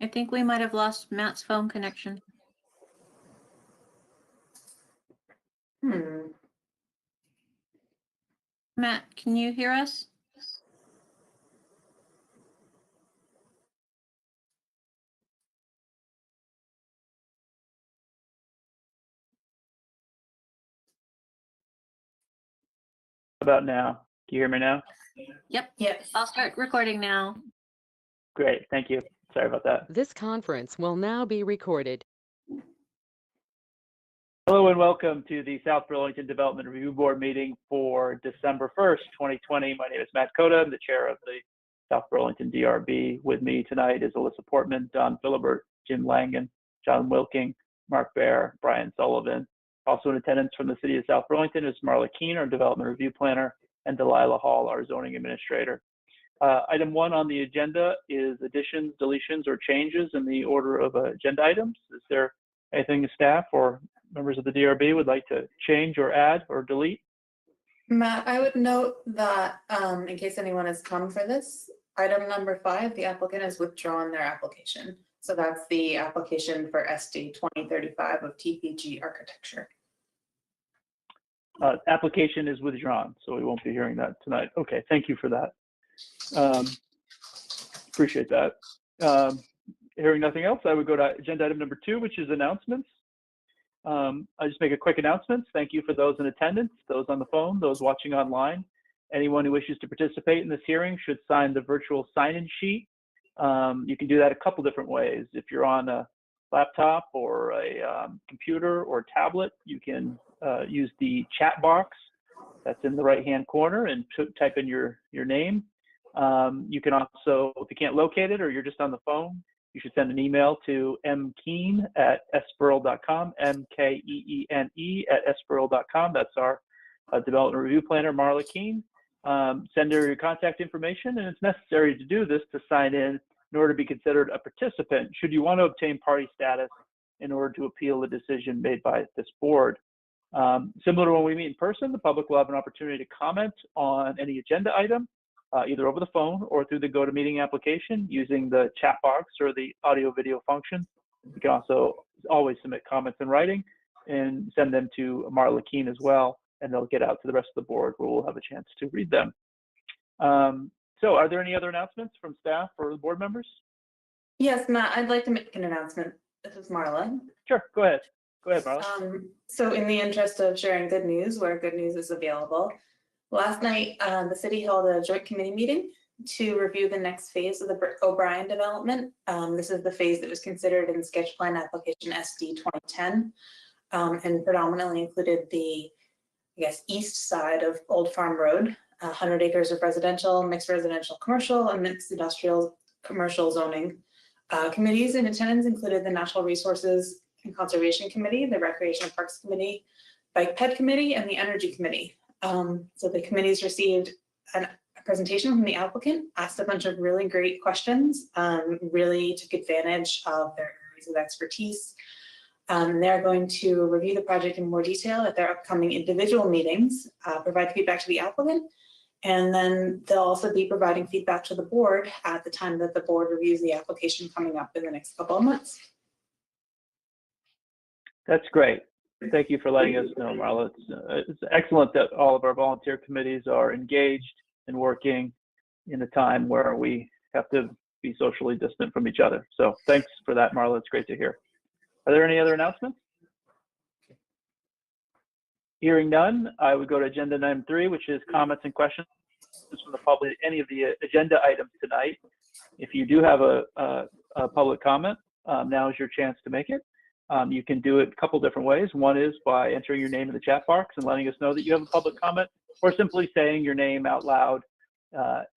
I think we might have lost Matt's phone connection. Matt, can you hear us? How about now? Can you hear me now? Yep. Yes. I'll start recording now. Great, thank you. Sorry about that. This conference will now be recorded. Hello and welcome to the South Burlington Development Review Board meeting for December 1st, 2020. My name is Matt Cota. I'm the chair of the South Burlington DRB. With me tonight is Alyssa Portman, Don Philibert, Jim Langan, John Wilking, Mark Baer, Brian Sullivan. Also in attendance from the city of South Burlington is Marla Keene, our development review planner, and Delilah Hall, our zoning administrator. Item 1 on the agenda is additions, deletions, or changes in the order of agenda items. Is there anything staff or members of the DRB would like to change or add or delete? Matt, I would note that in case anyone has come for this, item number 5, the applicant has withdrawn their application. So that's the application for SD 2035 of TPG Architecture. Application is withdrawn, so we won't be hearing that tonight. Okay, thank you for that. Appreciate that. Hearing nothing else, I would go to agenda item number 2, which is announcements. I just make a quick announcement. Thank you for those in attendance, those on the phone, those watching online. Anyone who wishes to participate in this hearing should sign the virtual sign-in sheet. You can do that a couple different ways. If you're on a laptop or a computer or tablet, you can use the chat box that's in the right-hand corner and type in your name. You can also, if you can't locate it or you're just on the phone, you should send an email to mkeene@sburl.com, mkeene@sburl.com. That's our development review planner, Marla Keene. Send her your contact information, and it's necessary to do this to sign in order to be considered a participant should you want to obtain party status in order to appeal the decision made by this board. Similar to when we meet in person, the public will have an opportunity to comment on any agenda item, either over the phone or through the GoToMeeting application using the chat box or the audio video function. You can also always submit comments in writing and send them to Marla Keene as well, and they'll get out to the rest of the board where we'll have a chance to read them. So are there any other announcements from staff or the board members? Yes, Matt, I'd like to make an announcement. This is Marla. Sure, go ahead. Go ahead, Marla. So in the interest of sharing good news where good news is available, last night the city held a joint committee meeting to review the next phase of the O'Brien development. This is the phase that was considered in sketch plan application SD 2010 and predominantly included the, east side of Old Farm Road, 100 acres of residential, mixed residential commercial, and mixed industrial commercial zoning. Committees in attendance included the Natural Resources and Conservation Committee, the Recreation and Parks Committee, Bike Ped Committee, and the Energy Committee. So the committees received a presentation from the applicant, asked a bunch of really great questions, really took advantage of their areas of expertise. They're going to review the project in more detail at their upcoming individual meetings, provide feedback to the applicant, and then they'll also be providing feedback to the board at the time that the board reviews the application coming up in the next couple of months. That's great. Thank you for letting us know, Marla. It's excellent that all of our volunteer committees are engaged and working in a time where we have to be socially distant from each other. So thanks for that, Marla. It's great to hear. Are there any other announcements? Hearing none, I would go to agenda item 3, which is comments and questions from the public, any of the agenda items tonight. If you do have a public comment, now is your chance to make it. You can do it a couple different ways. One is by entering your name in the chat box and letting us know that you have a public comment, or simply saying your name out loud,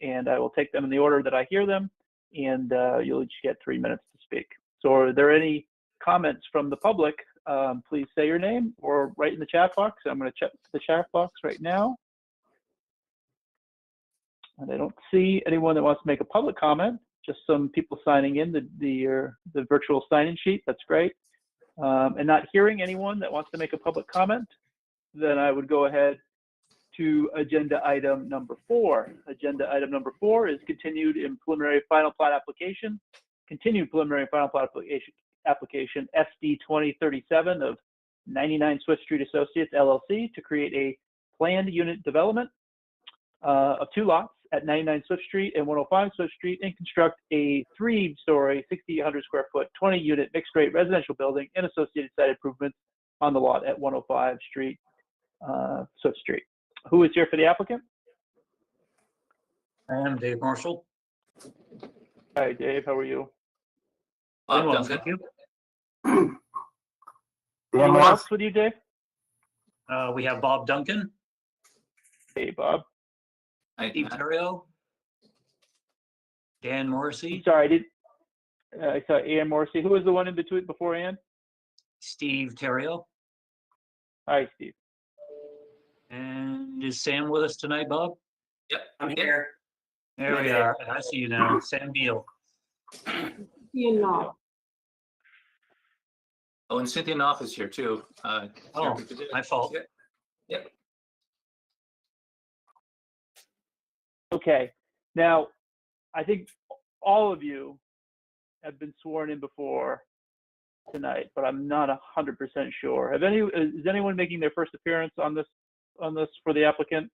and I will take them in the order that I hear them, and you'll each get 3 minutes to speak. So are there any comments from the public? Please say your name or write in the chat box. I'm going to check the chat box right now. And I don't see anyone that wants to make a public comment, just some people signing in the virtual sign-in sheet. That's great. And not hearing anyone that wants to make a public comment, then I would go ahead to agenda item number 4. Agenda item number 4 is continued in preliminary final plat application continued preliminary and final plat application SD 2037 of 99 Swift Street Associates LLC to create a planned unit development of 2 lots at 99 Swift Street and 105 Swift Street and construct a 3-story, 6,800 square foot, 20-unit mixed rate residential building and associated site improvements on the lot at 105 Swift Street. Who is here for the applicant? I am Dave Marshall. Hi, Dave. How are you? Doing well, Duncan. thank you. Anyone else with you, Dave? We have Bob Duncan, Hey, Bob. Hi, Steve Matt. Terrio, Dan Morrissey, Sorry, I saw Ann Morrissey. Who was the one in between before Ann? Steve Terrio, Hi, Steve. and is Sam with us tonight, Bob? Yep, I'm here. There we are. I see you now. Sam Beal. Oh, and Cynthia Knopf is here too. Oh, my fault. Yep. Yep. Okay. Now, I think all of you have been sworn in before tonight, but I'm not 100% sure. Is anyone making their first appearance on this for the applicant?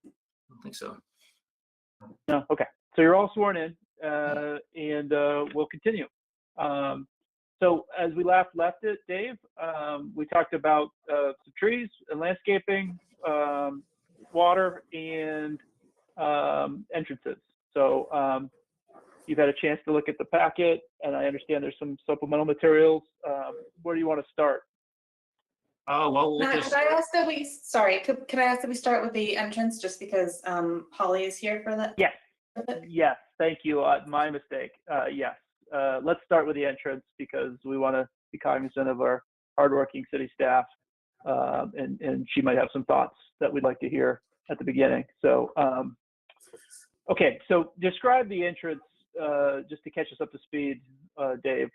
I don't think so. No. Okay. So you're all sworn in, and we'll continue. So as we left it, Dave, we talked about some trees and landscaping, water, and entrances. So you've had a chance to look at the packet, and I understand there's some supplemental materials. Where do you want to start? Oh, well, we'll Matt, just, could I ask that we, sorry, can I ask that we start with the entrance just because Holly is here for that? Yes. Yes. Thank you. My mistake. Yes. Let's start with the entrance because we want to be cognizant of our hardworking city staff, and she might have some thoughts that we'd like to hear at the beginning. So, okay. So describe the entrance just to catch us up to speed, Dave.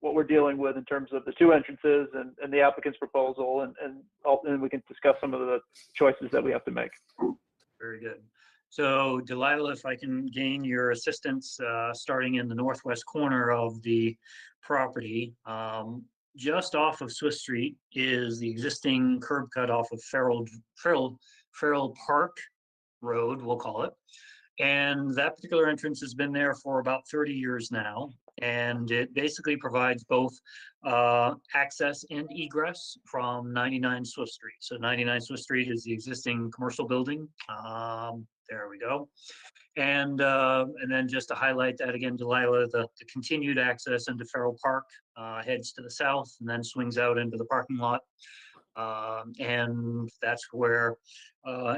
What we're dealing with in terms of the 2 entrances and the applicant's proposal, and we can discuss some of the choices that we have to make. very good. So Delilah, if I can gain your assistance, starting in the northwest corner of the property, just off of Swiss Street is the existing curb cut off of Farrell Park Road, we'll call it. And that particular entrance has been there for about 30 years now. And it basically provides both access and egress from 99 Swift Street. So 99 Swift Street is the existing commercial building. There we go. And then just to highlight that again, Delilah, the continued access into Farrell Park heads to the south and then swings out into the parking lot. And that's where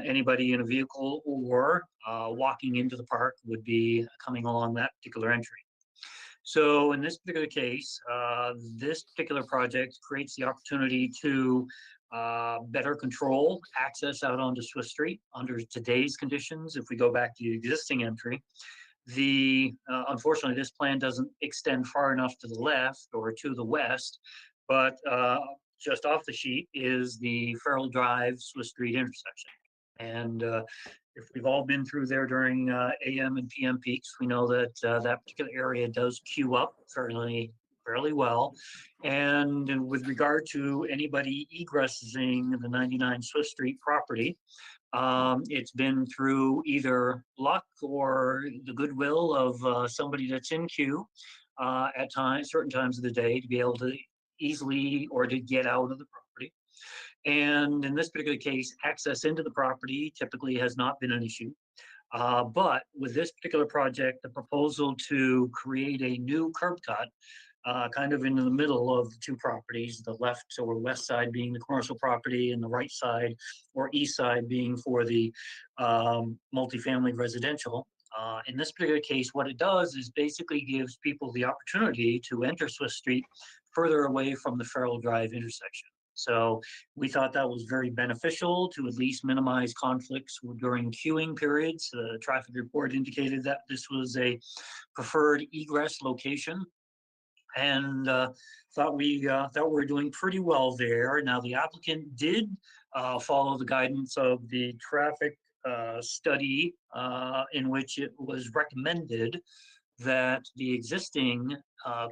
anybody in a vehicle or walking into the park would be coming along that particular entry. So in this particular case, this particular project creates the opportunity to better control access out onto Swiss Street under today's conditions. If we go back to the existing entry, unfortunately, this plan doesn't extend far enough to the left or to the west, but just off the sheet is the Farrell Drive Swiss Street intersection. And if we've all been through there during AM and PM peaks, we know that that particular area does queue up fairly well. And with regard to anybody egressing the 99 Swiss Street property, it's been through either luck or the goodwill of somebody that's in queue at certain times of the day to be able to easily or to get out of the property. And in this particular case, access into the property typically has not been an issue. But with this particular project, the proposal to create a new curb cut kind of in the middle of the 2 properties, the left or west side being the commercial property and the right side or east side being for the multifamily residential. In this particular case, what it does is basically gives people the opportunity to enter Swiss Street further away from the Farrell Drive intersection. So we thought that was very beneficial to at least minimize conflicts during queuing periods. The traffic report indicated that this was a preferred egress location, and thought we were doing pretty well there. Now the applicant did follow the guidance of the traffic study in which it was recommended that the existing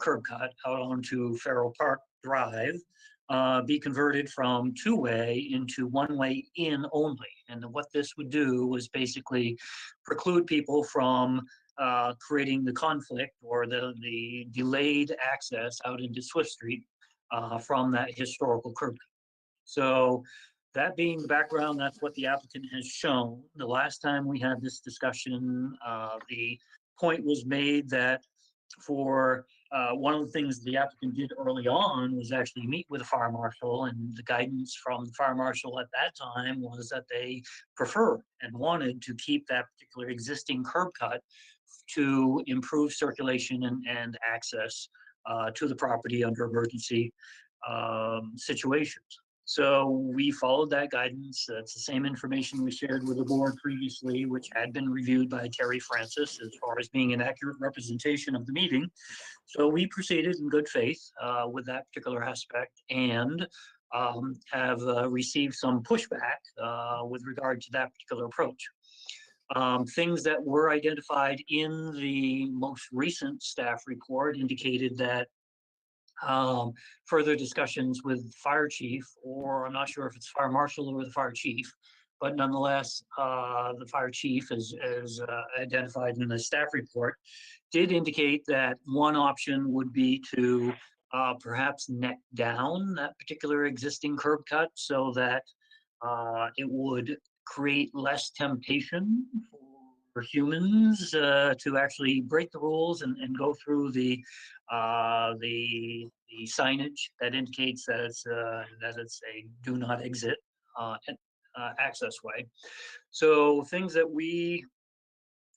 curb cut out onto Farrell Park Drive be converted from two-way into one-way in only. And what this would do was basically preclude people from creating the conflict or the delayed access out into Swift Street from that historical curb cut. So that being the background, that's what the applicant has shown. The last time we had this discussion, the point was made that for one of the things the applicant did early on was actually meet with the fire marshal, and the guidance from the fire marshal at that time was that they preferred and wanted to keep that particular existing curb cut to improve circulation and access to the property under emergency situations. So we followed that guidance. That's the same information we shared with the board previously, which had been reviewed by Terry Francis as far as being an accurate representation of the meeting. So we proceeded in good faith with that particular aspect and have received some pushback with regard to that particular approach. Things that were identified in the most recent staff report indicated that further discussions with fire chief, or I'm not sure if it's fire marshal or the fire chief, but nonetheless, the fire chief, as identified in the staff report, did indicate that one option would be to perhaps neck down that particular existing curb cut so that it would create less temptation for humans to actually break the rules and go through the signage that indicates that it's a do not exit access way. So things that we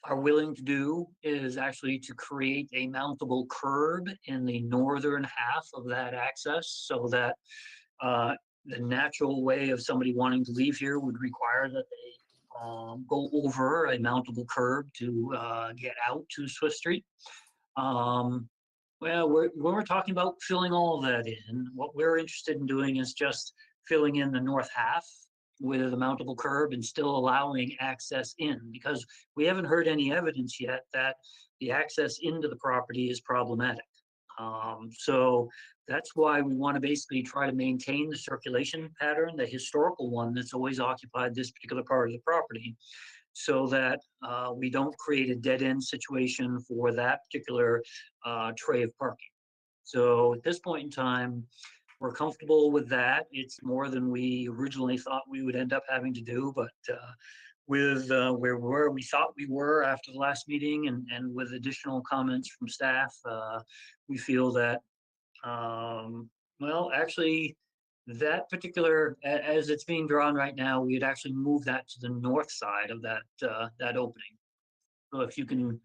are willing to do is actually to create a mountable curb in the northern half of that access so that the natural way of somebody wanting to leave here would require that they go over a mountable curb to get out to Swift Street. Well, we're talking about filling all of that in. What we're interested in doing is just filling in the north half with a mountable curb and still allowing access in, because we haven't heard any evidence yet that the access into the property is problematic. So that's why we want to basically try to maintain the circulation pattern, the historical one that's always occupied this particular part of the property, so that we don't create a dead-end situation for that particular tray of parking. So at this point in time, we're comfortable with that. It's more than we originally thought we would end up having to do, but with where we thought we were after the last meeting and with additional comments from staff, we feel that, well, actually, that particular, as it's being drawn right now, we'd actually move that to the north side of that that opening. So if you can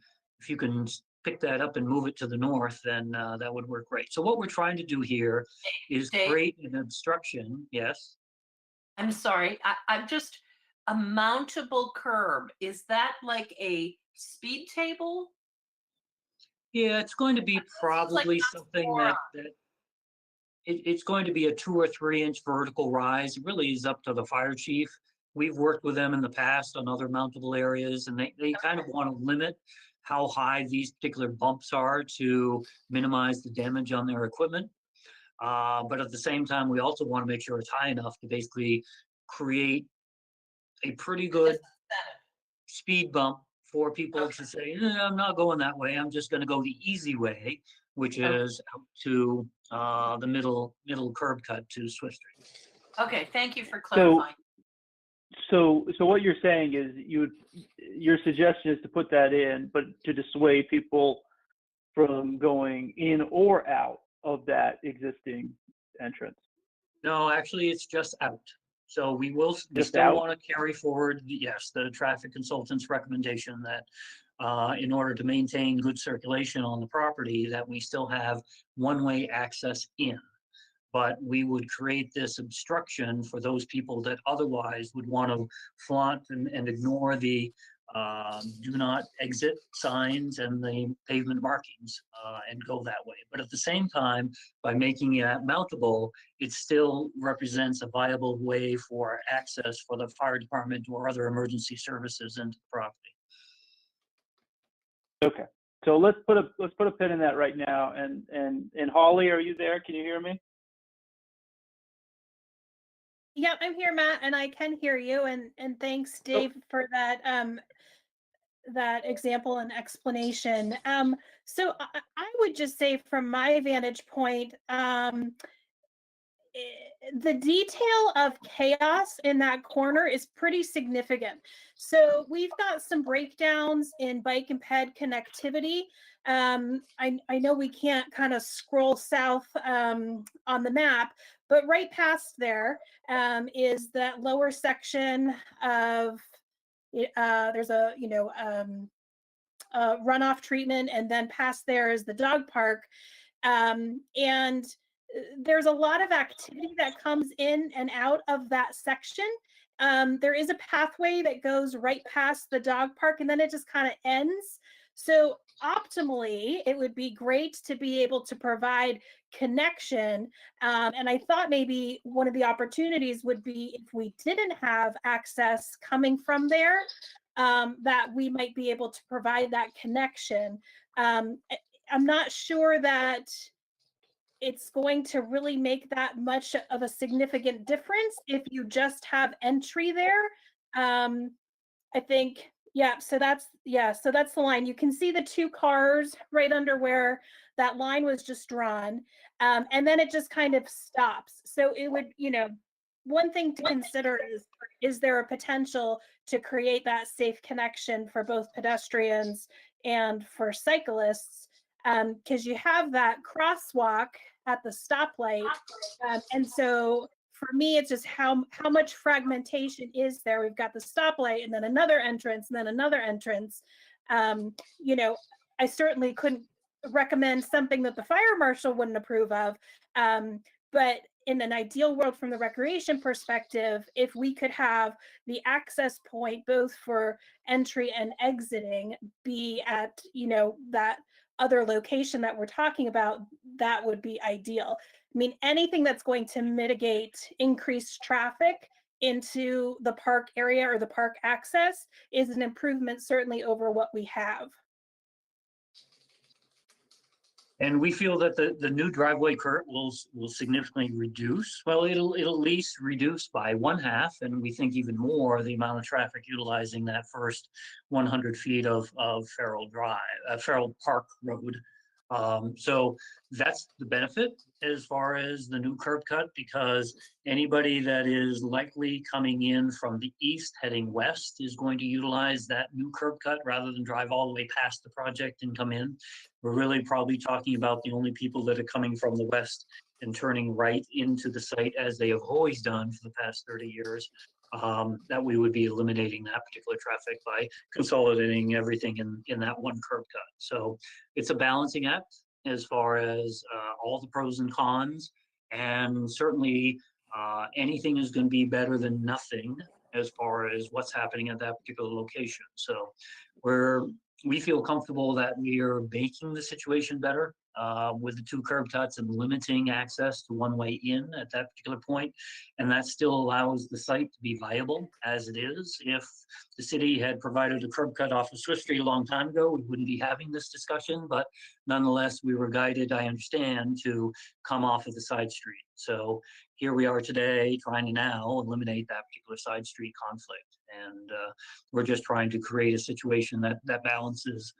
pick that up and move it to the north, then that would work great. So what we're trying to do here is Dave? create an obstruction. Yes. I'm sorry, I'm just, a mountable curb, is that like a speed table? Yeah, it's going to be probably that's something more that it's going to be a 2 or 3 inch vertical rise. It really is up to the fire chief. We've worked with them in the past on other mountable areas, and they kind of want to limit how high these particular bumps are to minimize the damage on their equipment. But at the same time, we also want to make sure it's high enough to basically create a pretty good speed bump for people to say, I'm not going that way. I'm just going to go the easy way, which is out to the middle curb cut to Swift Street. Okay, thank you for clarifying. So what you're saying is your suggestion is to put that in, but to dissuade people from going in or out of that existing entrance. No, actually, it's just out. So we Just still out? want to carry forward, yes, the traffic consultant's recommendation that in order to maintain good circulation on the property, that we still have one-way access in. But we would create this obstruction for those people that otherwise would want to flaunt and ignore the do not exit signs and the pavement markings and go that way. But at the same time, by making it mountable, it still represents a viable way for access for the fire department or other emergency services into the property. Okay, So let's put a pin in that right now. And Holly, are you there? Can you hear me? Yep, I'm here, Matt, and I can hear you. And thanks, Dave, for that that example and explanation. So I would just say, from my vantage point, the detail of chaos in that corner is pretty significant. So we've got some breakdowns in bike and ped connectivity. I know we can't kind of scroll south on the map, but right past there is that lower section of there's a runoff treatment, and then past there is the dog park, and there's a lot of activity that comes in and out of that section. There is a pathway that goes right past the dog park, and then it just kind of ends. So optimally, it would be great to be able to provide connection. And I thought maybe one of the opportunities would be, if we didn't have access coming from there, that we might be able to provide that connection. I'm not sure that it's going to really make that much of a significant difference if you just have entry there. I think, yeah, so that's the line. You can see the two cars right under where that line was just drawn. And then it just kind of stops. So it would, one thing to consider is there a potential to create that safe connection for both pedestrians and for cyclists? Because you have that crosswalk at the stoplight. And so for me, it's just how much fragmentation is there? We've got the stoplight and then another entrance and then another entrance. I certainly couldn't recommend something that the fire marshal wouldn't approve of. But in an ideal world, from the recreation perspective, if we could have the access point both for entry and exiting be at, that other location that we're talking about, that would be ideal. I mean, anything that's going to mitigate increased traffic into the park area or the park access is an improvement, certainly, over what we have. And we feel that the new driveway curve will significantly reduce. Well, it'll at least reduce by 1/2, and we think even more, the amount of traffic utilizing that first 100 feet of Farrell Park Road. So that's the benefit as far as the new curb cut, because anybody that is likely coming in from the east heading west is going to utilize that new curb cut rather than drive all the way past the project and come in. We're really probably talking about the only people that are coming from the west and turning right into the site, as they have always done for the past 30 years. That we would be eliminating that particular traffic by consolidating everything in that one curb cut. So it's a balancing act as far as all the pros and cons, and certainly anything is going to be better than nothing as far as what's happening at that particular location. So we feel comfortable that we are making the situation better with the two curb cuts and limiting access to one-way in at that particular point. And that still allows the site to be viable as it is. If the city had provided a curb cut off of Swift Street a long time ago, we wouldn't be having this discussion, but nonetheless, we were guided, I understand, to come off of the side street. So here we are today trying to now eliminate that particular side street conflict. And we're just trying to create a situation that balances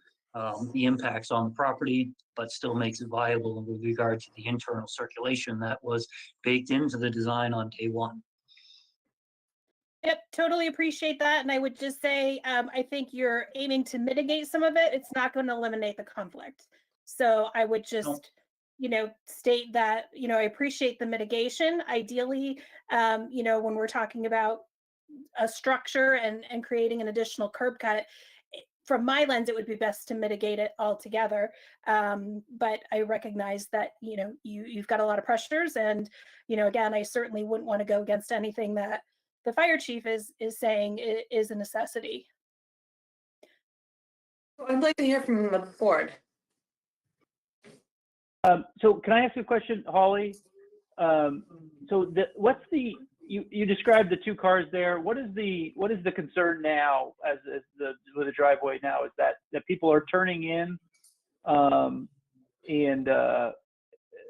the impacts on the property, but still makes it viable with regard to the internal circulation that was baked into the design on day one. Yep, totally appreciate that. And I would just say, I think you're aiming to mitigate some of it. It's not going to eliminate the conflict. So I would just, state that, I appreciate the mitigation. Ideally, when we're talking about a structure and creating an additional curb cut, from my lens, it would be best to mitigate it altogether. But I recognize that, you've got a lot of pressures, and, again, I certainly wouldn't want to go against anything that the fire chief is saying is a necessity. I'd like to hear from the board. So can I ask a question, Holly? You described the two cars there. What is the concern now with the driveway now? Is that people are turning in and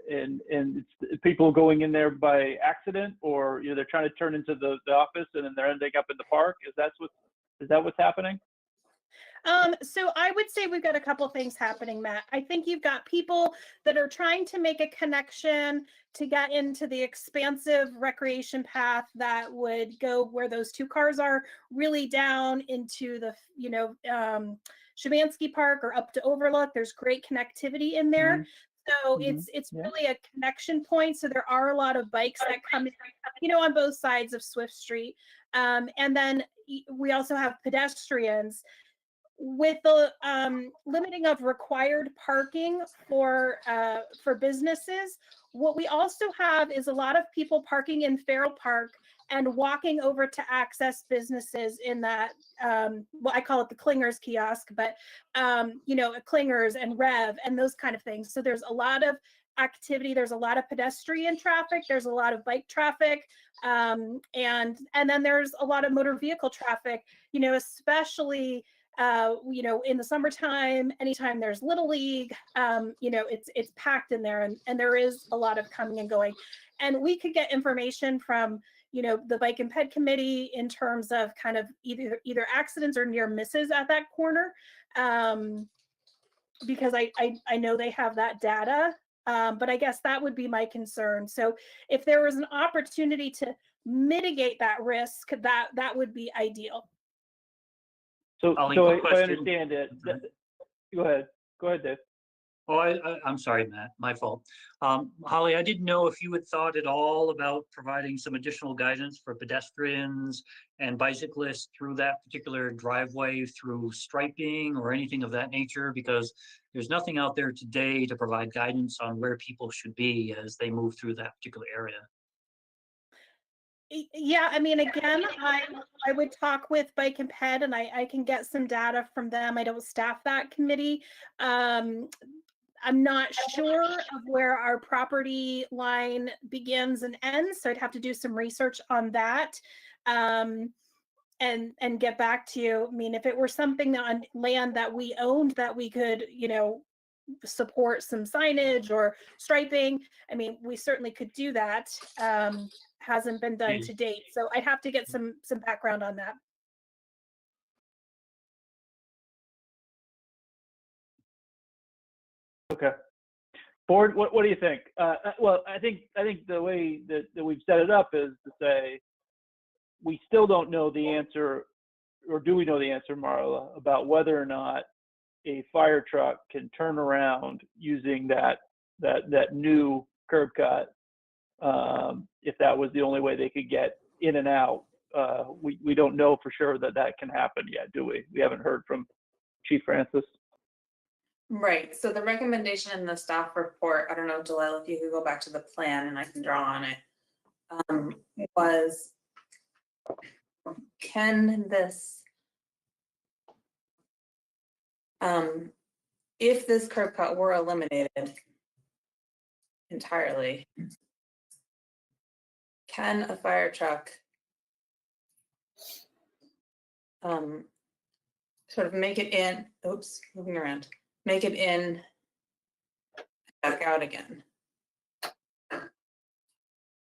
it's people going in there by accident, or they're trying to turn into the office and then they're ending up in the park. Is that what's happening? So I would say we've got a couple things happening, Matt. I think you've got people that are trying to make a connection to get into the expansive recreation path that would go where those two cars are, really down into the, Szymanski Park or up to Overlook. There's great connectivity in there. So it's really a connection point. So there are a lot of bikes that come in, on both sides of Swift Street. And then we also have pedestrians. With the limiting of required parking for businesses, what we also have is a lot of people parking in Farrell Park and walking over to access businesses in that, I call it the Klingers kiosk, but Klingers and Rev and those kind of things. So there's a lot of activity. There's a lot of pedestrian traffic. There's a lot of bike traffic. And then there's a lot of motor vehicle traffic, especially in the summertime, anytime there's Little League, it's packed in there, and there is a lot of coming and going. And we could get information from, the Bike and Ped Committee in terms of kind of either accidents or near misses at that corner, because I know they have that data, but I guess that would be my concern. So if there was an opportunity to mitigate that risk, that would be ideal. So Holly, if quick I question. understand it, go ahead, Dave. Oh, I'm sorry, Matt, my fault. Holly, I didn't know if you had thought at all about providing some additional guidance for pedestrians and bicyclists through that particular driveway, through striping or anything of that nature, because there's nothing out there today to provide guidance on where people should be as they move through that particular area. Yeah, I mean, again, I would talk with Bike and Ped, and I can get some data from them. I don't staff that committee. I'm not sure of where our property line begins and ends, so I'd have to do some research on that, and get back to you. I mean, if it were something on land that we owned that we could, support some signage or striping, I mean, we certainly could do that. Hasn't been done to date, so I'd have to get some background on that. Okay. Board, what do you think? Well, I think the way that we've set it up is to say we still don't know the answer, or do we know the answer, Marla, about whether or not a fire truck can turn around using that new curb cut, if that was the only way they could get in and out. We don't know for sure that can happen yet, do we? We haven't heard from Chief Francis. Right, so the recommendation in the staff report, I don't know, Delilah, if you could go back to the plan and I can draw on it, was, can this, if this curb cut were eliminated entirely, can a fire truck sort of make it in, moving around, make it in, back out again?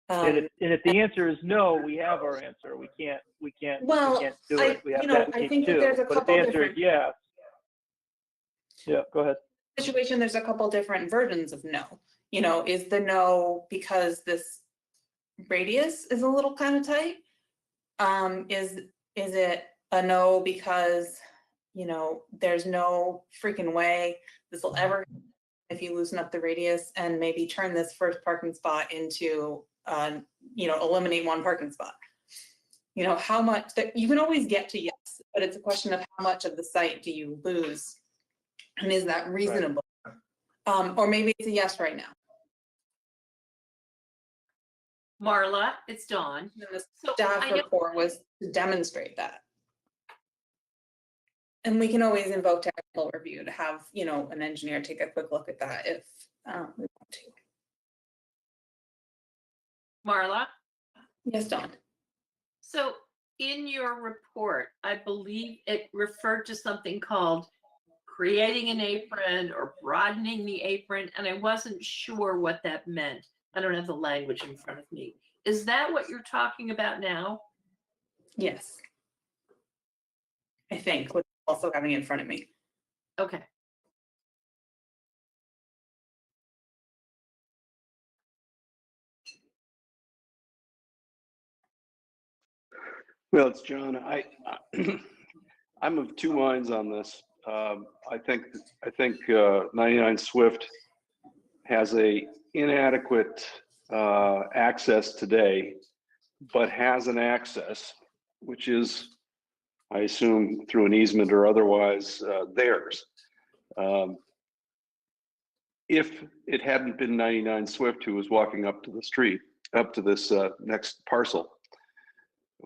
And if the answer is no, we have our answer. We can't do it. We have to I keep think that two. there's a But if the couple answer is different yes, yeah, go ahead. situation, there's a couple different versions of no. Is the no because this radius is a little kind of tight? Is it a no because, there's no freaking way this will ever, if you loosen up the radius and maybe turn this first parking spot into, eliminate one parking spot? How much that you can always get to yes, but it's a question of how much of the site do you lose? And is that reasonable? Right. Or maybe it's a yes right now. Marla, it's Dawn. And the So staff I know- report was to demonstrate that. And we can always invoke technical review to have, an engineer take a quick look at that if we want to. Marla, Yes, Dawn. so in your report, I believe it referred to something called creating an apron or broadening the apron, and I wasn't sure what that meant. I don't have the language in front of me. Is that what you're talking about now? Yes. I think, with also having it in front of me. Okay. Well, it's John. I'm of two minds on this. I think 99 Swift has a inadequate access today, but has an access, which is, I assume, through an easement or otherwise, theirs. If it hadn't been 99 Swift who was walking up to the street, up to this next parcel,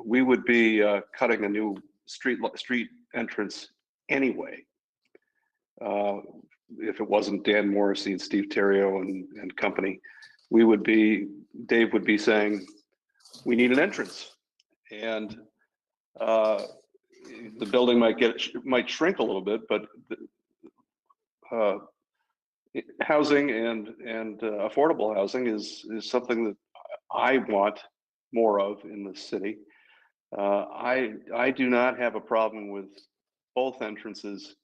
we would be cutting a new street entrance anyway. If it wasn't Dan Morrissey and Steve Terrio and company, Dave would be saying, we need an entrance. And the building might shrink a little bit, but housing and affordable housing is something that I want more of in the city. I do not have a problem with both entrances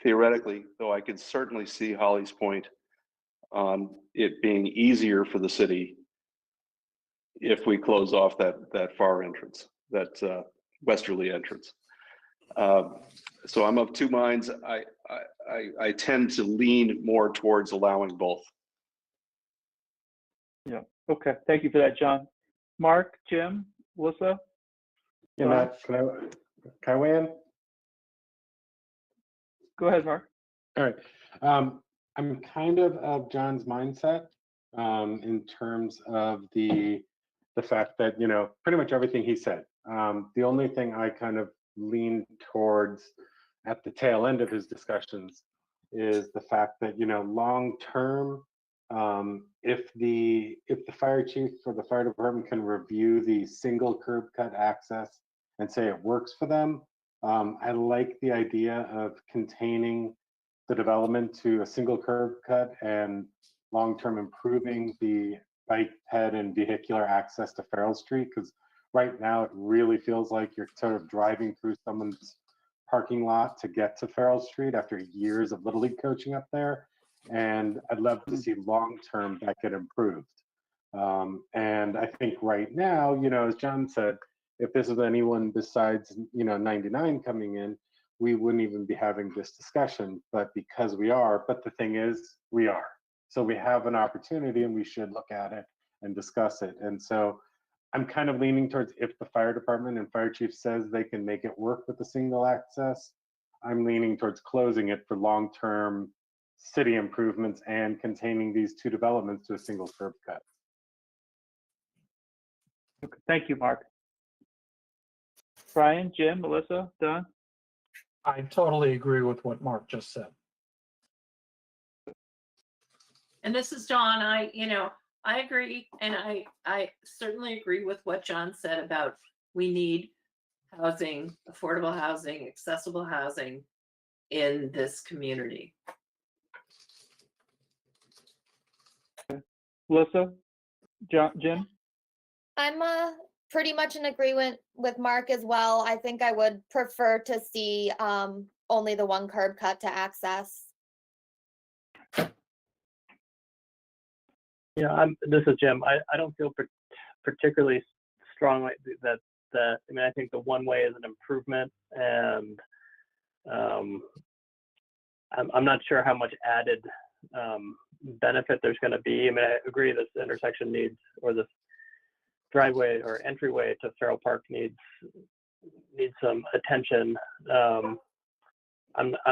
theoretically, though I could certainly see Holly's point on it being easier for the city if we close off that far entrance, that westerly entrance. So I'm of two minds. I tend to lean more towards allowing both. Yeah. Okay. Thank you for that, John. Mark, Jim, Melissa? Yeah, Matt, can I weigh in? Go ahead, Mark. All right. I'm kind of John's mindset in terms of the fact that, pretty much everything he said. The only thing I kind of lean towards at the tail end of his discussions is the fact that, long term, if the fire chief or the fire department can review the single curb cut access and say it works for them, I like the idea of containing the development to a single curb cut and long-term improving the bike, ped, and vehicular access to Farrell Street, because right now it really feels like you're sort of driving through someone's parking lot to get to Farrell Street after years of Little League coaching up there. And I'd love to see long-term that get improved. And I think right now, as John said, if this is anyone besides, 99 coming in, we wouldn't even be having this discussion, but because we are, but the thing is, we are. So we have an opportunity and we should look at it and discuss it. And so I'm kind of leaning towards, if the fire department and fire chief says they can make it work with the single access, I'm leaning towards closing it for long-term city improvements and containing these two developments to a single curb cut. Okay. Thank you, Mark. Brian, Jim, Melissa, Don? I totally agree with what Mark just said. And this is Dawn. I agree. And I certainly agree with what John said about we need housing, affordable housing, accessible housing in this community. Melissa? Jim? I'm pretty much in agreement with Mark as well. I think I would prefer to see only the one curb cut to access. Yeah, this is Jim. I don't feel particularly strongly that I think the one way is an improvement, and I'm not sure how much added benefit there's going to be. I agree this intersection needs, or this driveway or entryway to Farrell Park needs some attention. I'm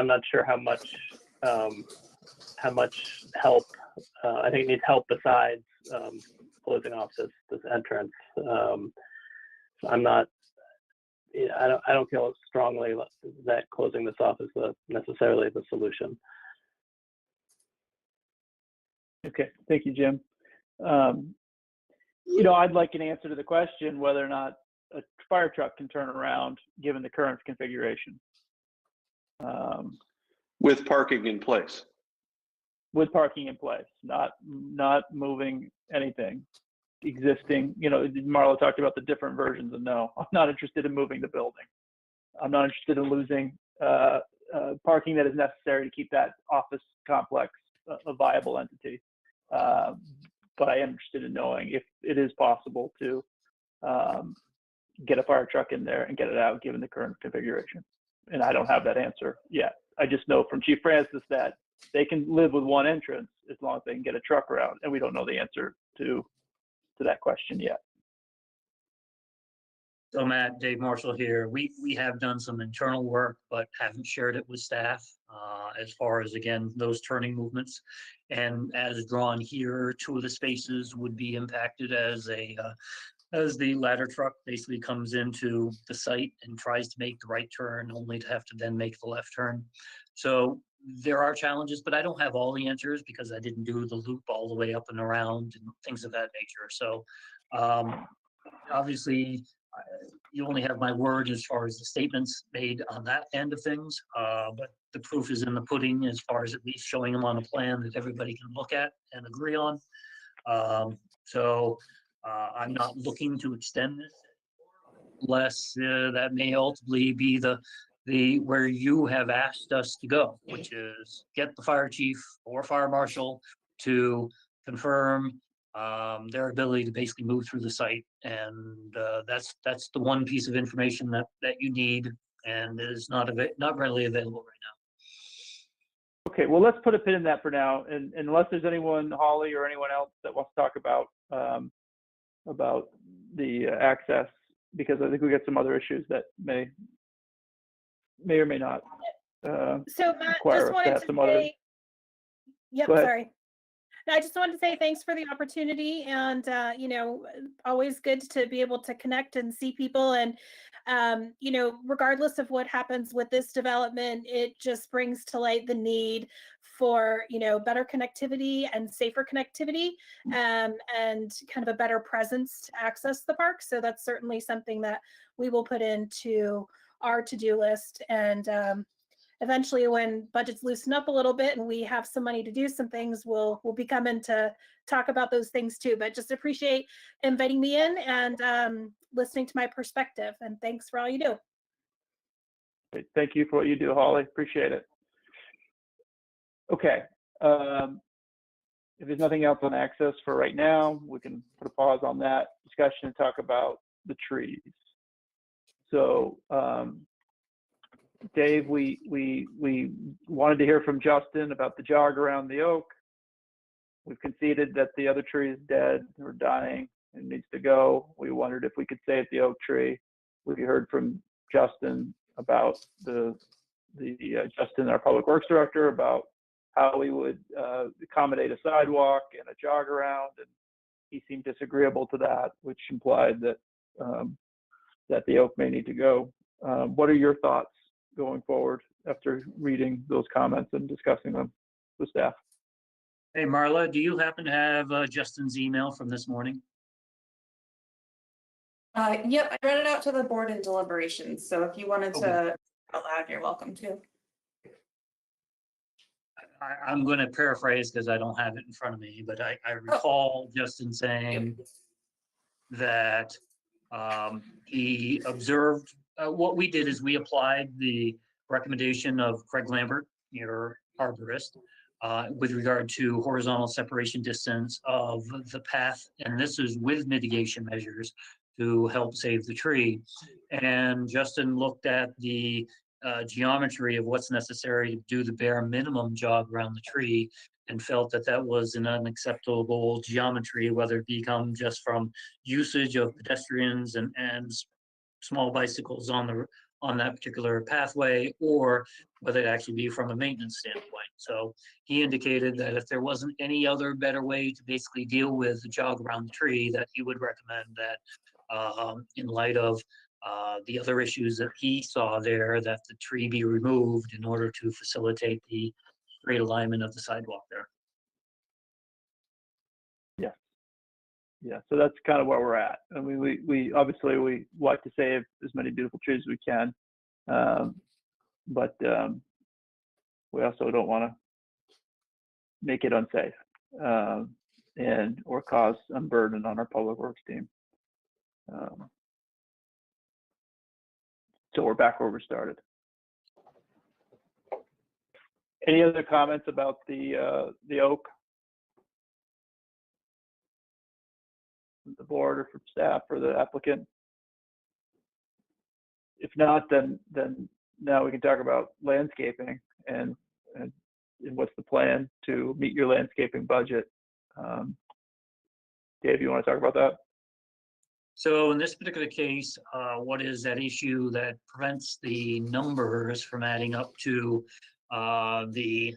not sure how much help. I think it needs help besides closing off this entrance. I'm not. I don't feel strongly that closing this off is necessarily the solution. Okay, thank you, Jim. I'd like an answer to the question whether or not a fire truck can turn around given the current configuration. With parking in place. with parking in place, not moving anything existing. You know, Marla talked about the different versions, and no, I'm not interested in moving the building. I'm not interested in losing parking that is necessary to keep that office complex a viable entity. But I am interested in knowing if it is possible to get a fire truck in there and get it out given the current configuration. And I don't have that answer yet. I just know from Chief Francis that they can live with one entrance as long as they can get a truck around, and we don't know the answer to that question yet. So Matt, Dave Marshall here. We have done some internal work, but haven't shared it with staff as far as, again, those turning movements. And as drawn here, 2 of the spaces would be impacted as the ladder truck basically comes into the site and tries to make the right turn, only to have to then make the left turn. So there are challenges, but I don't have all the answers because I didn't do the loop all the way up and around and things of that nature. So obviously, you only have my word as far as the statements made on that end of things, but the proof is in the pudding as far as at least showing them on a plan that everybody can look at and agree on. I'm not looking to extend this unless that may ultimately be the where you have asked us to go, which is get the fire chief or fire marshal to confirm their ability to basically move through the site. And that's the one piece of information that you need and is not readily available right now. Okay, well, let's put a pin in that for now. And unless there's anyone, Holly or anyone else that wants to talk about the access, because I think we got some other issues that may or may not So Matt, require just us to wanted have to some other. say, yep, Go ahead. sorry. No, I just wanted to say thanks for the opportunity, and you know, always good to be able to connect and see people. And you know, regardless of what happens with this development, it just brings to light the need for, you know, better connectivity and safer connectivity, and kind of a better presence to access the park. So that's certainly something that we will put into our to-do list. And eventually, when budgets loosen up a little bit and we have some money to do some things, we'll be coming to talk about those things too. But just appreciate inviting me in and listening to my perspective. And thanks for all you do. Great. Thank you for what you do, Holly. Appreciate it. Okay. If there's nothing else on access for right now, we can put a pause on that discussion and talk about the trees. So, Dave, we wanted to hear from Justin about the jog around the oak. We've conceded that the other tree is dead or dying and needs to go. We wondered if we could save the oak tree. We heard from Justin about Justin, our public works director, about how we would accommodate a sidewalk and a jog around, and he seemed disagreeable to that, which implied that that the oak may need to go. What are your thoughts going forward after reading those comments and discussing them with staff? Hey, Marla, do you happen to have Justin's email from this morning? Yep, I read it out to the board in deliberations. So if you wanted to out loud, you're welcome to. I'm going to paraphrase because I don't have it in front of me, but I recall Justin saying that he observed what we did is we applied the recommendation of Craig Lambert, your arborist, with regard to horizontal separation distance of the path. And this is with mitigation measures to help save the tree. And Justin looked at the geometry of what's necessary to do the bare minimum jog around the tree and felt that that was an unacceptable geometry, whether it become just from usage of pedestrians and small bicycles on that particular pathway, or whether it actually be from a maintenance standpoint. So he indicated that if there wasn't any other better way to basically deal with the jog around the tree, that he would recommend that in light of the other issues that he saw there, that the tree be removed in order to facilitate the straight alignment of the sidewalk there. Yeah, so that's kind of where we're at. I mean, we obviously we like to save as many beautiful trees as we can, but we also don't want to make it unsafe and or cause some burden on our public works team. So we're back where we started. Any other comments about the oak? The board or from staff or the applicant? If not, then now we can talk about landscaping and what's the plan to meet your landscaping budget. Dave, you want to talk about that? So in this particular case, what is that issue that prevents the numbers from adding up to the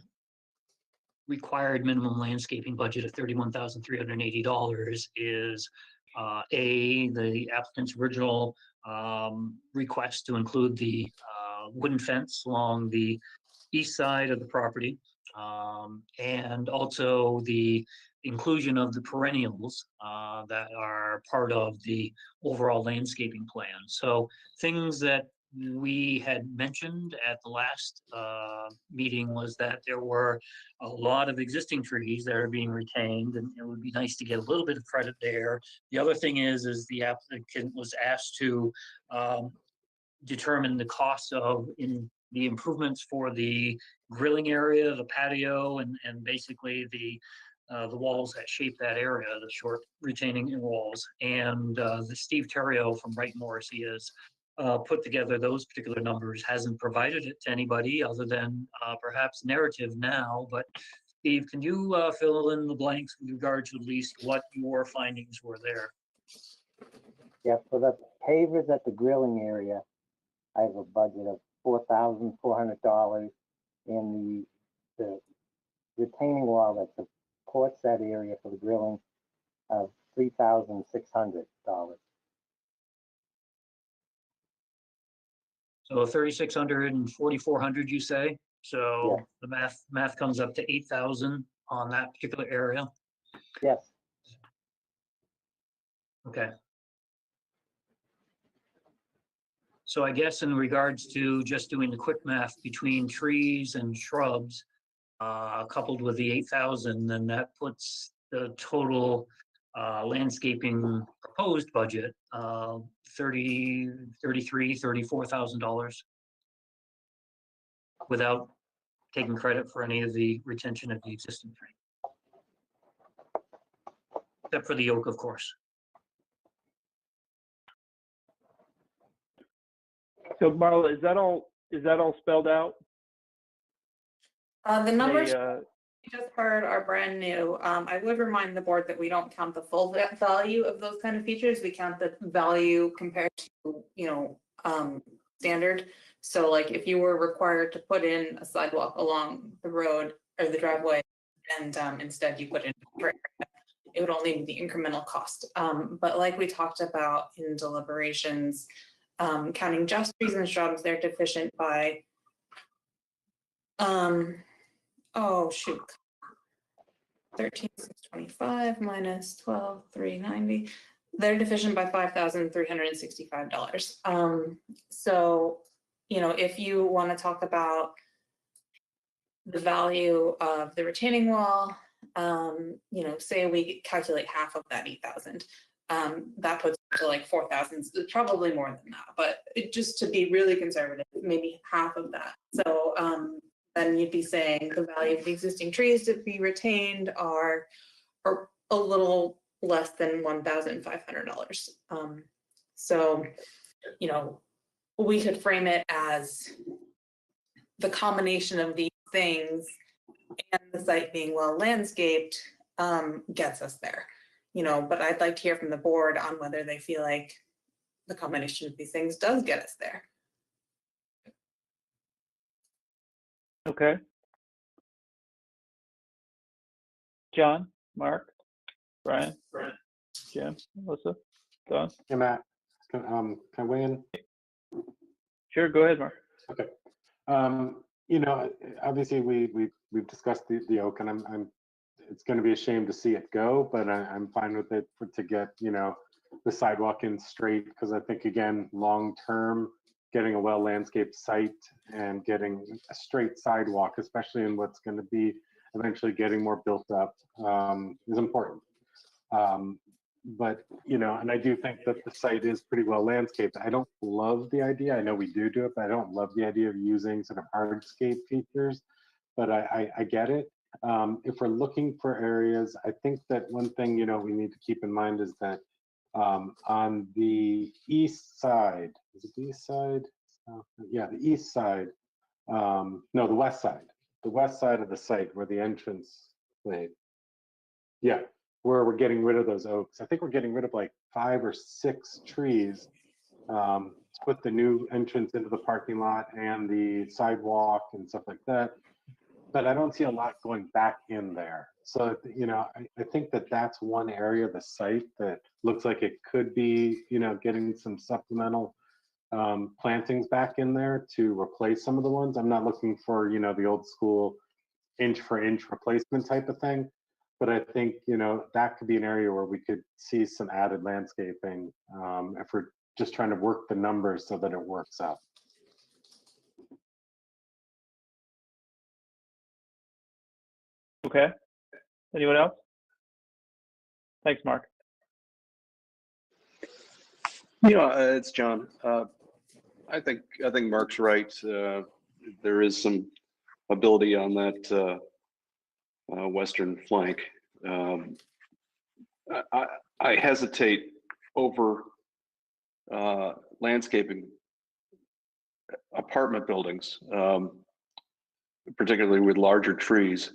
required minimum landscaping budget of $31,380 is the applicant's original request to include the wooden fence along the east side of the property, and also the inclusion of the perennials that are part of the overall landscaping plan. So things that we had mentioned at the last meeting was that there were a lot of existing trees that are being retained, and it would be nice to get a little bit of credit there. The other thing is the applicant was asked to determine the cost of the improvements for the grilling area, the patio, and basically the walls that shape that area, the short retaining walls. And the Steve Terrio from Wright Morrissey has put together those particular numbers, hasn't provided it to anybody other than perhaps narrative now. But Steve, can you fill in the blanks with regard to at least what your findings were there? Yeah, for the pavers at the grilling area, I have a budget of $4,400, and the retaining wall that supports that area for the grilling of $3,600. So 3,600 and 4,400, you say? So Yeah. the math comes up to 8,000 on that particular area. Yes. Okay. So I guess in regards to just doing the quick math between trees and shrubs, coupled with the 8,000, then that puts the total landscaping proposed budget $34,000 without taking credit for any of the retention of the existing tree, except for the oak, of course. So Marla, is that all spelled out? The numbers They, you just heard are brand new. I would remind the board that we don't count the full value of those kind of features. We count the value compared to, standard. So like if you were required to put in a sidewalk along the road or the driveway and instead you put in, it would only be the incremental cost. But like we talked about in deliberations, counting just trees and shrubs, they're deficient by, oh shoot, 13,625 minus 12,390. They're deficient by $5,365. So, if you want to talk about the value of the retaining wall, say we calculate half of that 8,000. That puts it to like 4,000, probably more than that, but just to be really conservative, maybe half of that. So then you'd be saying the value of the existing trees to be retained are a little less than $1,500. So, we could frame it as the combination of these things and the site being well landscaped gets us there. But I'd like to hear from the board on whether they feel like the combination of these things does get us there. okay. John, Mark, Brian, Jim, Melissa, Don? Hey, Matt, can I weigh in? Sure, go ahead, Mark. Okay. Obviously we've discussed the oak, and it's going to be a shame to see it go, but I'm fine with it to get, the sidewalk in straight, because I think, again, long term, getting a well-landscaped site and getting a straight sidewalk, especially in what's going to be eventually getting more built up, is important. But, you know, and I do think that the site is pretty well landscaped. I don't love the idea. I know we do it, but I don't love the idea of using sort of hardscape features, but I get it. If we're looking for areas, I think that one thing, you know, we need to keep in mind is that on the east side, is it the east side? Yeah, the east side. No, the west side. The west side of the site where the entrance played. Yeah, where we're getting rid of those oaks. I think we're getting rid of like 5 or 6 trees to put the new entrance into the parking lot and the sidewalk and stuff like that. But I don't see a lot going back in there. So, you know, I think that that's one area of the site that looks like it could be, you know, getting some supplemental plantings back in there to replace some of the ones. I'm not looking for, you know, the old school inch for inch replacement type of thing. But I think, you know, that could be an area where we could see some added landscaping if we're just trying to work the numbers so that it works out. Okay. Anyone else? Thanks, Mark. Yeah, it's John. I think Mark's right. There is some ability on that western flank. I hesitate over landscaping apartment buildings, particularly with larger trees.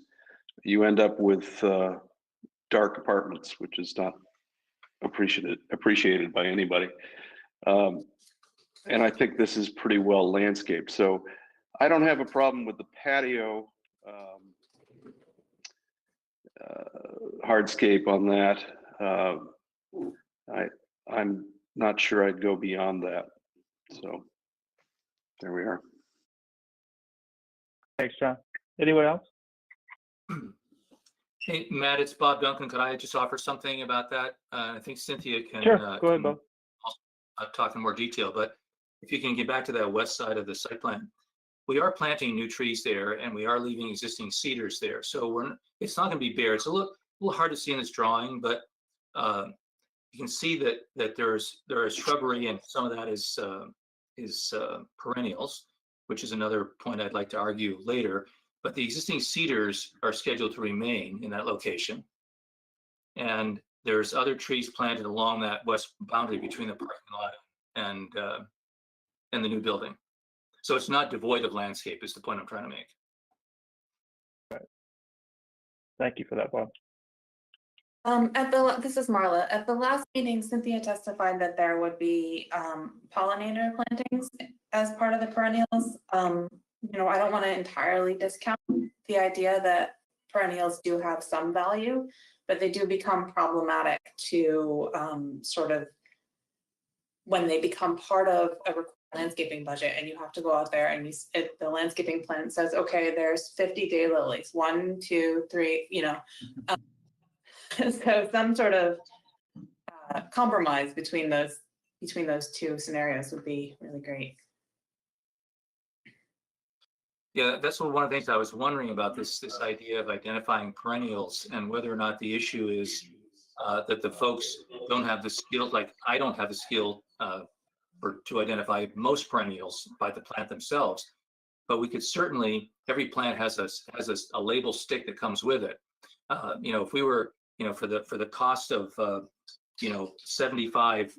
You end up with dark apartments, which is not appreciated by anybody. And I think this is pretty well landscaped. So I don't have a problem with the patio hardscape on that. I'm not sure I'd go beyond that. So there we are. Thanks, John. Anyone else? Hey, Matt, it's Bob Duncan. Could I just offer something about that? I think Cynthia can, Sure, go ahead, Bob. Talk in more detail, but if you can get back to that west side of the site plan, we are planting new trees there and we are leaving existing cedars there. So it's not going to be bare. It's a little hard to see in this drawing, but you can see that there is shrubbery and some of that is perennials, which is another point I'd like to argue later. But the existing cedars are scheduled to remain in that location. And there's other trees planted along that west boundary between the parking lot and the new building. So it's not devoid of landscape is the point I'm trying to make. Right. Thank you for that, Bob. This is Marla. At the last meeting, Cynthia testified that there would be pollinator plantings as part of the perennials. You know, I don't want to entirely discount the idea that perennials do have some value, but they do become problematic to sort of when they become part of a landscaping budget and you have to go out there and the landscaping plan says, okay, there's 50 daylilies, 1, 2, 3, you know. So some sort of compromise between those two scenarios would be really great. Yeah, that's one of the things I was wondering about this idea of identifying perennials and whether or not the issue is that the folks don't have the skill, like I don't have the skill to identify most perennials by the plant themselves, but we could certainly, every plant has a label stick that comes with it. You know, if we were, you know, for the cost of, you know, 75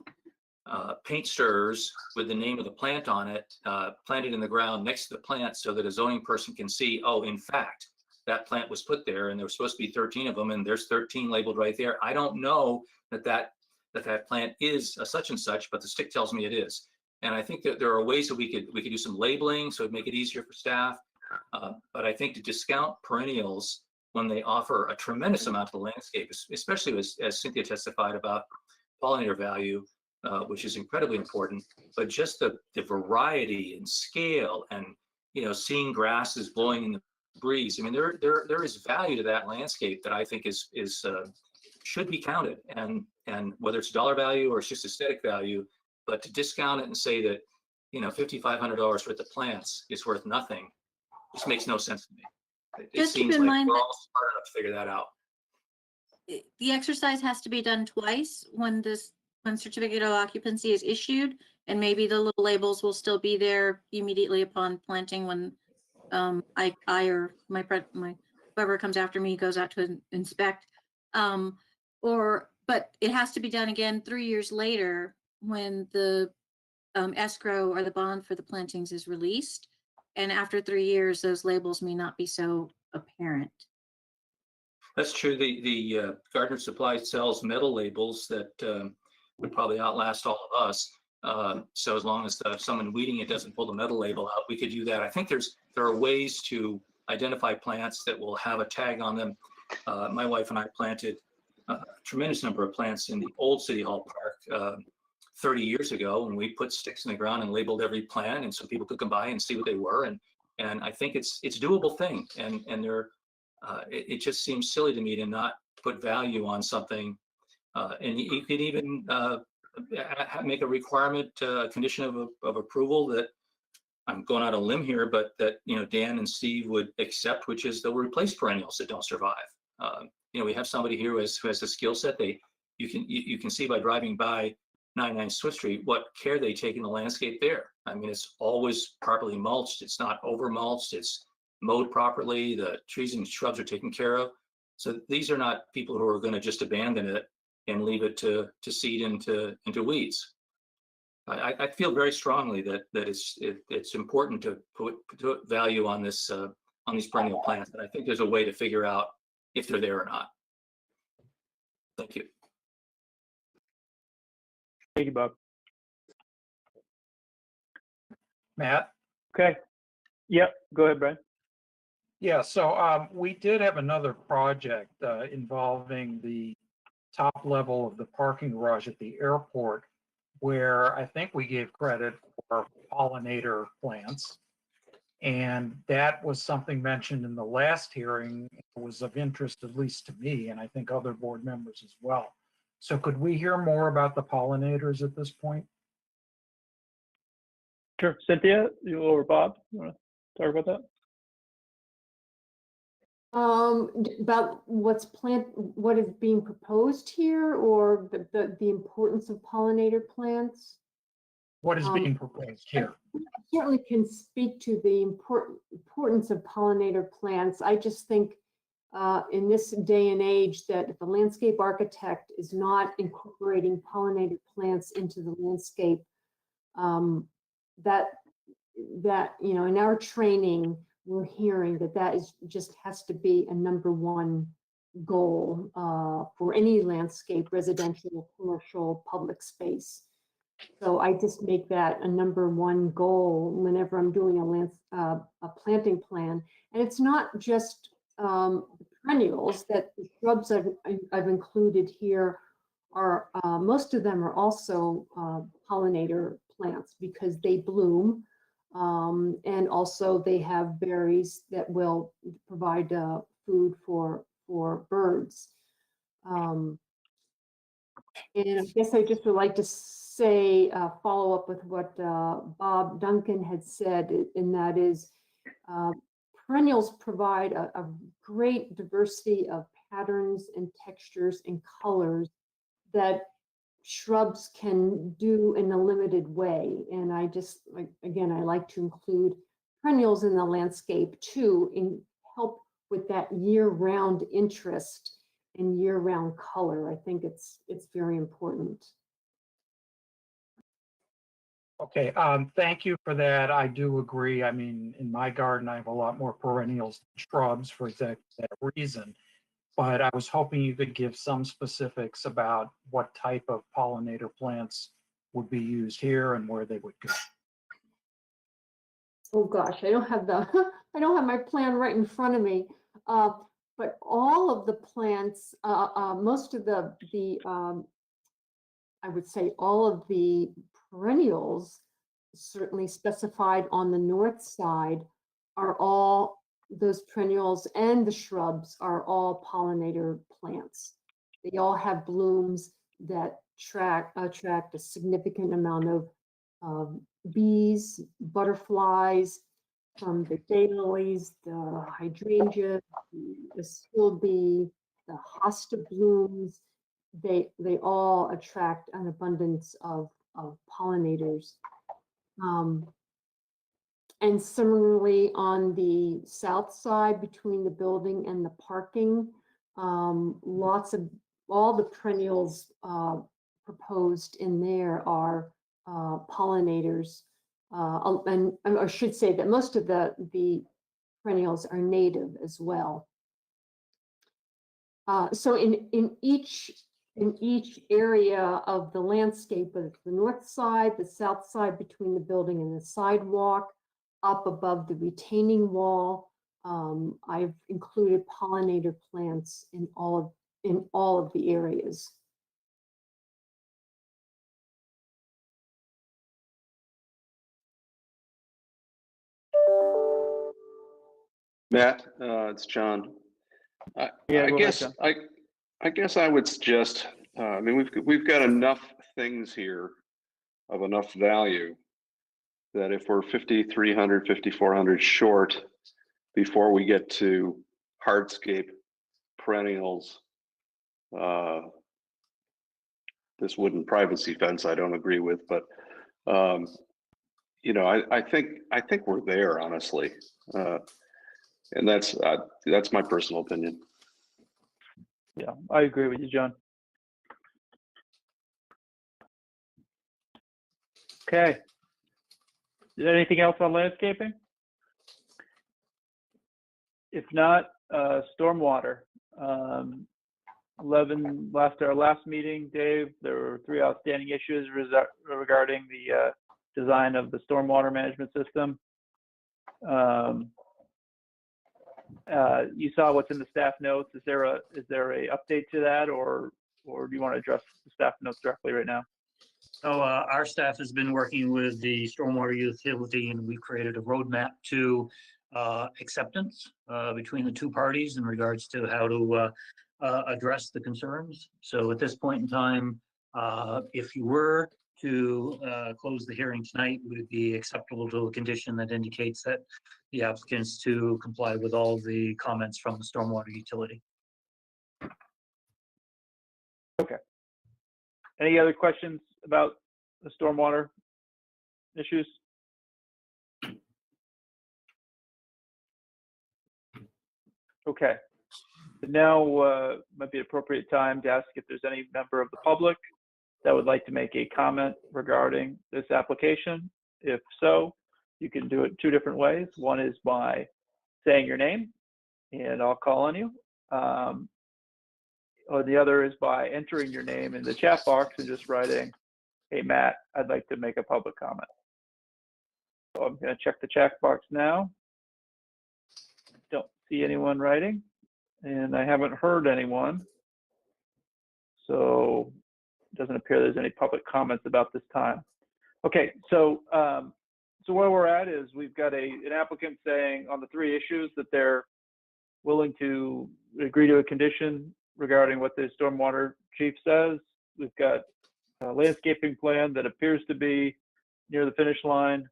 paint stirrers with the name of the plant on it, planted in the ground next to the plant so that a zoning person can see, oh, in fact, that plant was put there and there was supposed to be 13 of them and there's 13 labeled right there. I don't know that plant is a such and such, but the stick tells me it is. And I think that there are ways that we could do some labeling so it'd make it easier for staff. But I think to discount perennials when they offer a tremendous amount of the landscape, especially as Cynthia testified about pollinator value, which is incredibly important, but just the variety and scale and, you know, seeing grasses blowing in the breeze. I mean, there is value to that landscape that I think should be counted, and whether it's dollar value or it's just aesthetic value, but to discount it and say that, $5,500 worth of plants is worth nothing. This makes no sense to me. It Just keep seems in like mind we're that all smart enough to figure that out. the exercise has to be done twice when certificate of occupancy is issued, and maybe the little labels will still be there immediately upon planting when I or my whoever comes after me goes out to inspect. But it has to be done again 3 years later when the escrow or the bond for the plantings is released. And after 3 years, those labels may not be so apparent. That's true. The Gardener Supply sells metal labels that would probably outlast all of us. So as long as someone weeding it doesn't pull the metal label out, we could do that. I think there are ways to identify plants that will have a tag on them. My wife and I planted a tremendous number of plants in the old City Hall Park 30 years ago, and we put sticks in the ground and labeled every plant, and so people could come by and see what they were. And I think it's a doable thing. And it just seems silly to me to not put value on something. And you could even make a requirement, condition of approval that, I'm going out on a limb here, but that Dan and Steve would accept, which is they'll replace perennials that don't survive. We have somebody here who has the skill set. You can see by driving by 99 Swift Street what care they take in the landscape there. I mean, it's always properly mulched. It's not over mulched. It's mowed properly. The trees and shrubs are taken care of. So these are not people who are going to just abandon it and leave it to seed into weeds. I feel very strongly that it's important to put value on this on these perennial plants, and I think there's a way to figure out if they're there or not. Thank you. Thank you, Bob. Matt? Okay. Yep. Go ahead, Brian. Yeah, so we did have another project involving the top level of the parking garage at the airport, where I think we gave credit for pollinator plants. And that was something mentioned in the last hearing. It was of interest, at least to me, and I think other board members as well. So could we hear more about the pollinators at this point? Sure. Cynthia, you or Bob, you want to talk about that? About what is being proposed here, or the importance of pollinator plants? What is being proposed here? I certainly can speak to the importance of pollinator plants. I just think in this day and age that if a landscape architect is not incorporating pollinator plants into the landscape, that in our training, we're hearing that just has to be a #1 goal for any landscape, residential, commercial, public space. So I just make that a #1 goal whenever I'm doing a planting plan. And it's not just perennials. That the shrubs I've included here are most of them are also pollinator plants because they bloom. And also they have berries that will provide food for birds. And I guess I just would like to say, follow up with what Bob Duncan had said, and that is perennials provide a great diversity of patterns and textures and colors that shrubs can do in a limited way. And I just, again, I like to include perennials in the landscape too, and help with that year-round interest and year-round color. I think it's very important. Okay, thank you for that. I do agree. I mean, in my garden, I have a lot more perennials than shrubs for exactly that reason. But I was hoping you could give some specifics about what type of pollinator plants would be used here and where they would go. Oh gosh, I don't have my plan right in front of me. But all of the plants, most of I would say all of the perennials certainly specified on the north side are all, those perennials and the shrubs are all pollinator plants. They all have blooms that attract a significant amount of bees, butterflies, from the daylilies, the hydrangea, the astilbe, the hosta blooms. They all attract an abundance of pollinators. And similarly, on the south side between the building and the parking, lots of, all the perennials proposed in there are pollinators. And I should say that most of the perennials are native as well. So in each area of the landscape, of the north side, the south side between the building and the sidewalk, up above the retaining wall, I've included pollinator plants in all of the areas. Matt, it's John. Yeah, I go ahead, guess John. I guess I would suggest. I mean, we've got enough things here of enough value that if we're 5,300, 5,400 short before we get to hardscape perennials, this wooden privacy fence I don't agree with, but you know, I think we're there, honestly, and that's my personal opinion. Yeah, I agree with you, John. Okay. Is there anything else on landscaping? If not, stormwater. Our last meeting, Dave, there were 3 outstanding issues regarding the design of the stormwater management system. You saw what's in the staff notes. Is there a update to that, or do you want to address the staff notes directly right now? So our staff has been working with the stormwater utility, and we've created a roadmap to acceptance between the two parties in regards to how to address the concerns. So at this point in time, if you were to close the hearing tonight, would it be acceptable to a condition that indicates that the applicants to comply with all the comments from the stormwater utility? Okay. Any other questions about the stormwater issues? Okay. Now might be an appropriate time to ask if there's any member of the public that would like to make a comment regarding this application. If so, you can do it 2 different ways. One is by saying your name, and I'll call on you. Or the other is by entering your name in the chat box and just writing, "Hey, Matt, I'd like to make a public comment." So I'm going to check the chat box now. Don't see anyone writing, and I haven't heard anyone. So it doesn't appear there's any public comments about this time. Okay, so where we're at is we've got an applicant saying on the 3 issues that they're willing to agree to a condition regarding what the stormwater chief says. We've got a landscaping plan that appears to be near the finish line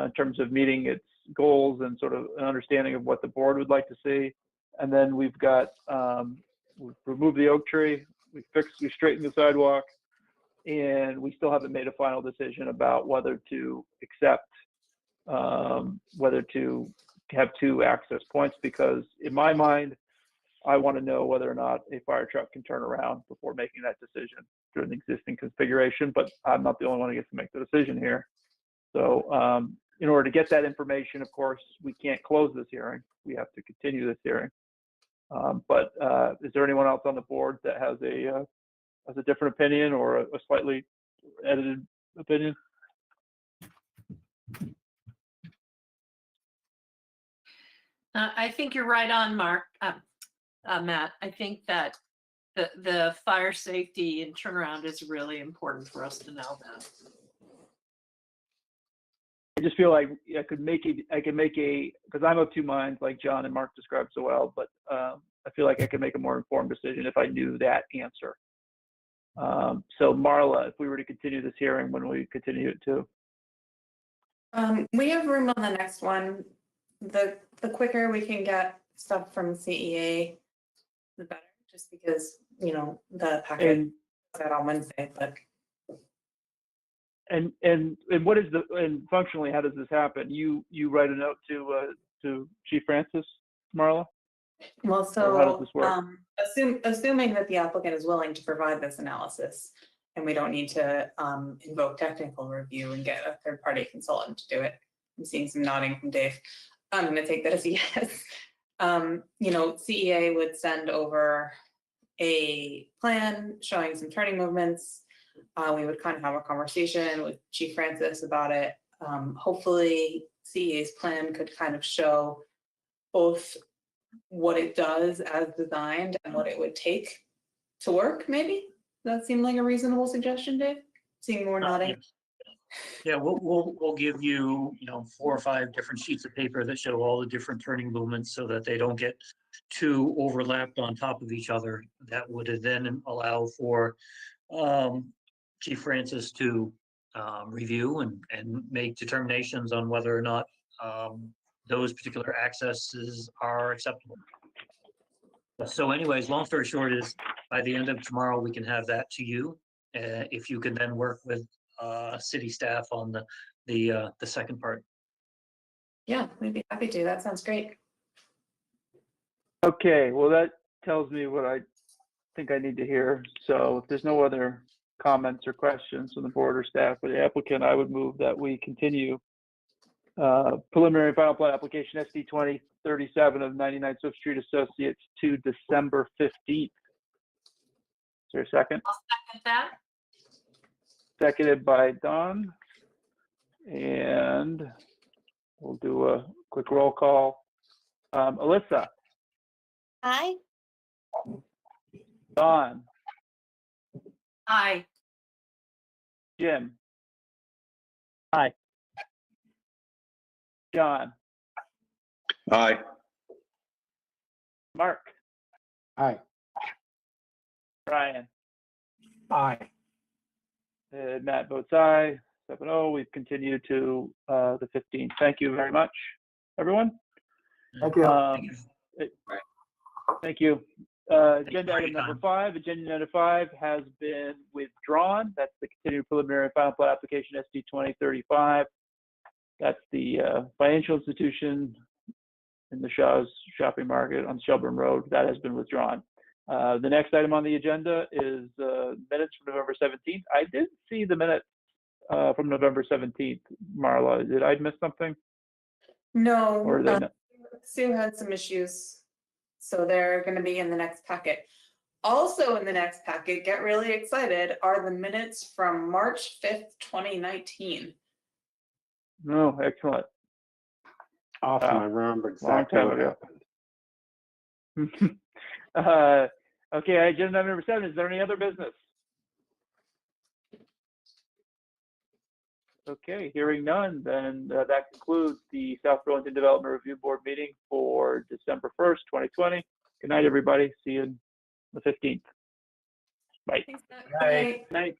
in terms of meeting its goals and sort of an understanding of what the board would like to see. And then we've got, we've removed the oak tree, we straightened the sidewalk, and we still haven't made a final decision about whether to accept, whether to have 2 access points, because in my mind, I want to know whether or not a fire truck can turn around before making that decision through an existing configuration, but I'm not the only one who gets to make the decision here. So in order to get that information, of course, we can't close this hearing. We have to continue this hearing. But is there anyone else on the board that has a different opinion or a slightly edited opinion? I think you're right on, Mark. Matt, I think that the fire safety and turnaround is really important for us to know that. I just feel like I could make because I'm of 2 minds, like John and Mark described so well, but I feel like I could make a more informed decision if I knew that answer. So Marla, if we were to continue this hearing, when will we continue it to? We have room on the next one. The quicker we can get stuff from CEA, the better, just because, you know, the packet And got on Wednesday, but and what is and functionally, how does this happen? You write a note to Chief Francis, Marla? well, Or how does so this work? assuming that the applicant is willing to provide this analysis, and we don't need to invoke technical review and get a third-party consultant to do it. I'm seeing some nodding from Dave. I'm gonna take that as a yes. You know, CEA would send over a plan showing some turning movements. We would kind of have a conversation with Chief Francis about it. Hopefully CEA's plan could kind of show both what it does as designed and what it would take to work, maybe? Does that seem like a reasonable suggestion, Dave? Seeing more nodding. Yeah, we'll give you, 4 or 5 different sheets of paper that show all the different turning movements so that they don't get too overlapped on top of each other. That would then allow for Chief Francis to review and make determinations on whether or not those particular accesses are acceptable. So anyways, long story short is by the end of tomorrow, we can have that to you. If you can then work with city staff on the second part. Yeah, we'd be happy to. That sounds great. Okay, well, that tells me what I think I need to hear. So if there's no other comments or questions from the board or staff or the applicant, I would move that we continue preliminary final plat application SD 2037 of 99 Swift Street Associates to December 15th. Is there a second? I'll second that. Seconded by Don. And we'll do a quick roll call. Alyssa, Aye. Don, Aye. Jim, Aye. John, Aye. Mark, Aye. Brian, Aye. and Matt votes aye. 7-0. We've continued to the 15th. Thank you very much, everyone. Thank you. Thank you. Agenda item number 5. Agenda number 5 has been withdrawn. That's the continued preliminary final plat application SD 2035. That's the financial institution in the Shaw's Shopping Market on Shelburne Road. That has been withdrawn. The next item on the agenda is minutes from November 17th. I didn't see the minutes from November 17th, Marla. Did I miss something? No, Or are they not? Sue had some issues, so they're going to be in the next packet. Also in the next packet, get really excited, are the minutes from March 5th, 2019. No, excellent. Awesome. Wow. I remember Long exactly time what ago. happened. Okay, agenda item number 7. Is there any other business? Okay, hearing none, then that concludes the South Burlington Development Review Board meeting for December 1st, 2020. Good night, everybody. See you on the 15th. Bye. Thanks, Matt. Aye. Good night. Night.